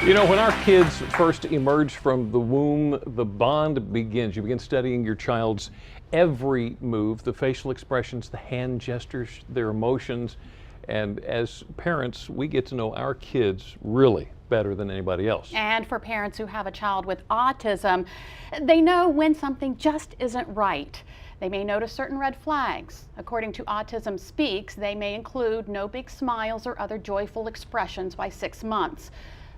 You know, when our kids first emerge from the womb, the bond begins. You begin studying your child's every move, the facial expressions, the hand gestures, their emotions. And as parents, we get to know our kids really better than anybody else. And for parents who have a child with autism, they know when something just isn't right. They may notice certain red flags. According to Autism Speaks, they may include no big smiles or other joyful expressions by 6 months.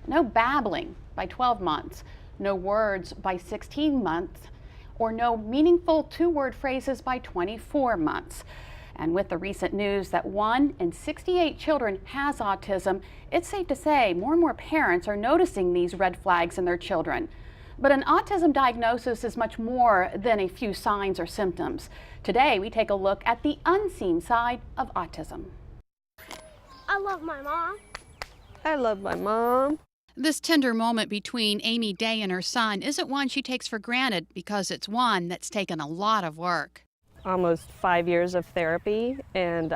No babbling by 12 months, no words by 16 months, or no meaningful two-word phrases by 24 months. And with the recent news that 1 in 68 children has autism, it's safe to say more and more parents are noticing these red flags in their children. But an autism diagnosis is much more than a few signs or symptoms. Today, we take a look at the unseen side of autism. I love my mom. I love my mom. This tender moment between Amy Day and her son isn't one she takes for granted because it's one that's taken a lot of work. Almost 5 years of therapy and,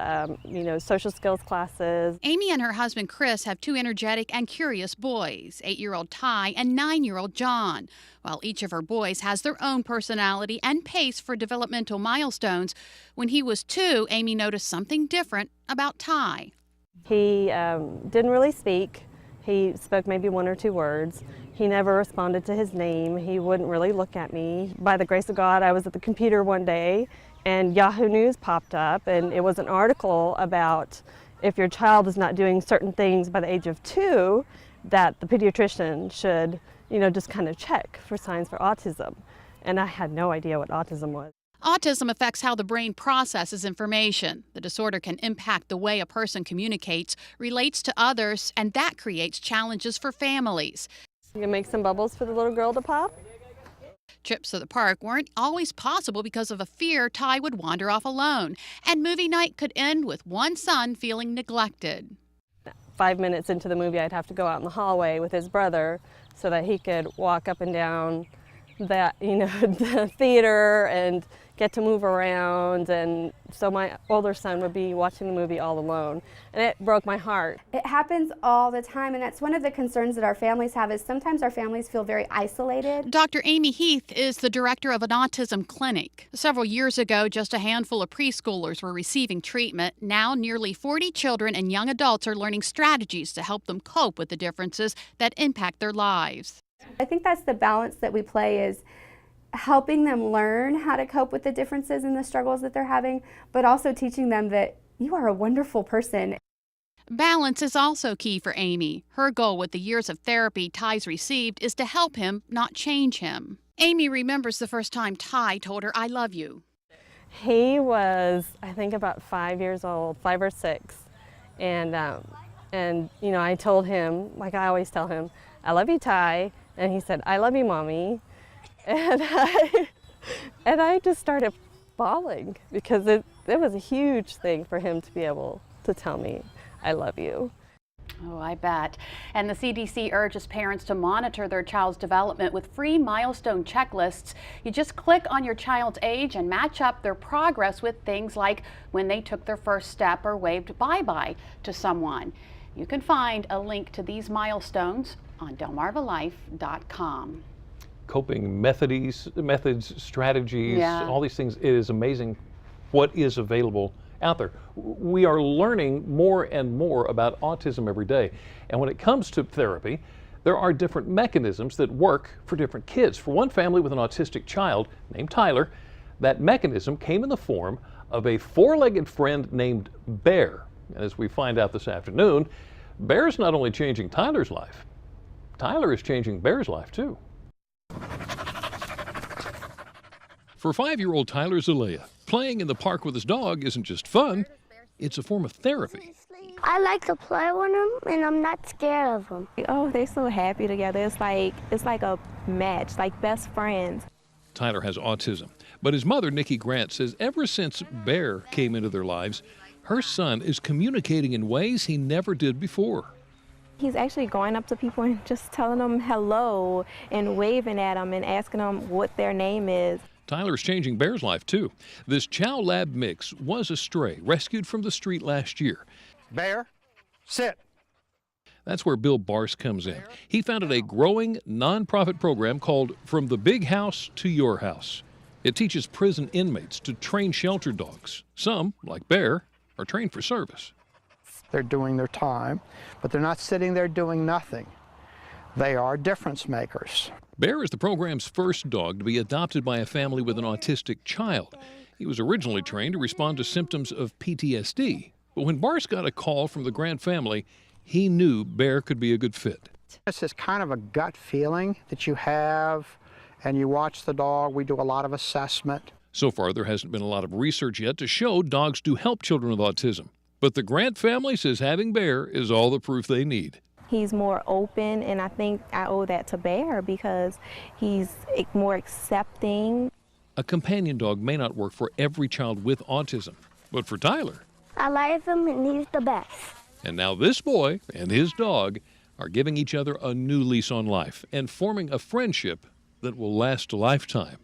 social skills classes. Amy and her husband Chris have 2 energetic and curious boys, 8-year-old Ty and 9-year-old John. While each of her boys has their own personality and pace for developmental milestones, when he was 2, Amy noticed something different about Ty. He didn't really speak. He spoke maybe 1 or 2 words. He never responded to his name. He wouldn't really look at me. By the grace of God, I was at the computer one day and Yahoo News popped up, and it was an article about if your child is not doing certain things by the age of 2, that the pediatrician should, just kind of check for signs for autism. And I had no idea what autism was. Autism affects how the brain processes information. The disorder can impact the way a person communicates, relates to others, and that creates challenges for families. You can make some bubbles for the little girl to pop. Trips to the park weren't always possible because of a fear Ty would wander off alone, and movie night could end with one son feeling neglected. 5 minutes into the movie, I'd have to go out in the hallway with his brother so that he could walk up and down that, the theater and get to move around, and so my older son would be watching the movie all alone, and it broke my heart. It happens all the time, and that's one of the concerns that our families have is sometimes our families feel very isolated. Dr. Amy Heath is the director of an autism clinic. Several years ago, just a handful of preschoolers were receiving treatment. Now, nearly 40 children and young adults are learning strategies to help them cope with the differences that impact their lives. I think that's the balance that we play, is helping them learn how to cope with the differences and the struggles that they're having, but also teaching them that you are a wonderful person. Balance is also key for Amy. Her goal with the years of therapy Ty's received is to help him, not change him. Amy remembers the first time Ty told her, "I love you." He was, I think, about 5 years old, 5 or 6, and I told him, like I always tell him, "I love you, Ty," and he said, "I love you, Mommy." And I just started bawling because it was a huge thing for him to be able to tell me, "I love you." Oh, I bet. And the CDC urges parents to monitor their child's development with free milestone checklists. You just click on your child's age and match up their progress with things like when they took their first step or waved bye-bye to someone. You can find a link to these milestones on delmarvalife.com. Coping methods, strategies, Yeah. all these things. It is amazing what is available out there. We are learning more and more about autism every day. And when it comes to therapy, there are different mechanisms that work for different kids. For one family with an autistic child named Tyler, that mechanism came in the form of a 4-legged friend named Bear. And as we find out this afternoon, Bear's not only changing Tyler's life, Tyler is changing Bear's life too. For 5-year-old Tyler Zalea, playing in the park with his dog isn't just fun, it's a form of therapy. I like to play with them, and I'm not scared of them. Oh, they're so happy together. It's like a match, like best friends. Tyler has autism, but his mother, Nikki Grant, says ever since Bear came into their lives, her son is communicating in ways he never did before. He's actually going up to people and just telling them hello and waving at them and asking them what their name is. Tyler's changing Bear's life, too. This Chow Lab mix was a stray rescued from the street last year. Bear, sit. That's where Bill Barse comes in. He founded a growing nonprofit program called From the Big House to Your House. It teaches prison inmates to train shelter dogs. Some, like Bear, are trained for service. They're doing their time, but they're not sitting there doing nothing. They are difference makers. Bear is the program's first dog to be adopted by a family with an autistic child. He was originally trained to respond to symptoms of PTSD, but when Barse got a call from the Grant family, he knew Bear could be a good fit. It's this kind of a gut feeling that you have, and you watch the dog. We do a lot of assessment. So far, there hasn't been a lot of research yet to show dogs do help children with autism. But the Grant family says having Bear is all the proof they need. He's more open, and I think I owe that to Bear because he's more accepting. A companion dog may not work for every child with autism, but for Tyler. I like him and he's the best. And now this boy and his dog are giving each other a new lease on life and forming a friendship that will last a lifetime.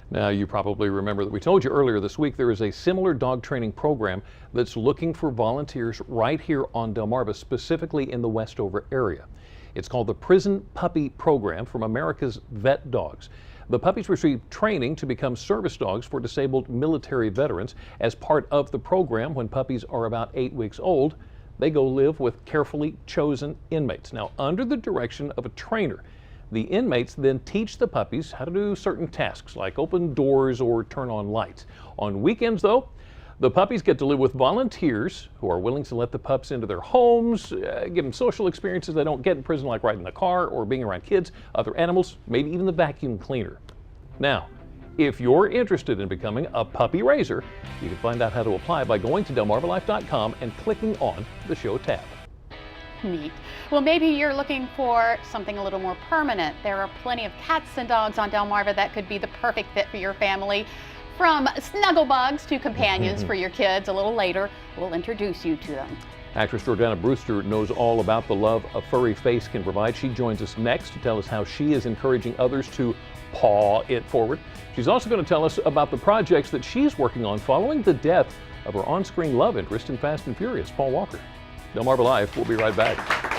Now, you probably remember that we told you earlier this week there is a similar dog training program that's looking for volunteers right here on Delmarva, specifically in the Westover area. It's called the Prison Puppy Program from America's Vet Dogs. The puppies receive training to become service dogs for disabled military veterans. As part of the program, when puppies are about 8 weeks old, they go live with carefully chosen inmates. Now, under the direction of a trainer, the inmates then teach the puppies how to do certain tasks like open doors or turn on lights. On weekends, though, the puppies get to live with volunteers who are willing to let the pups into their homes, give them social experiences they don't get in prison, like riding the car or being around kids, other animals, maybe even the vacuum cleaner. Now, if you're interested in becoming a puppy raiser, you can find out how to apply by going to delmarvalife.com and clicking on the show tab. Neat. Well, maybe you're looking for something a little more permanent. There are plenty of cats and dogs on Delmarva that could be the perfect fit for your family. From snuggle bugs to companions for your kids. A little later, we'll introduce you to them. Actress Jordana Brewster knows all about the love a furry face can provide. She joins us next to tell us how she is encouraging others to paw it forward. She's also going to tell us about the projects that she's working on following the death of her on-screen love interest in Fast and Furious, Paul Walker. Delmarva Life, we'll be right back.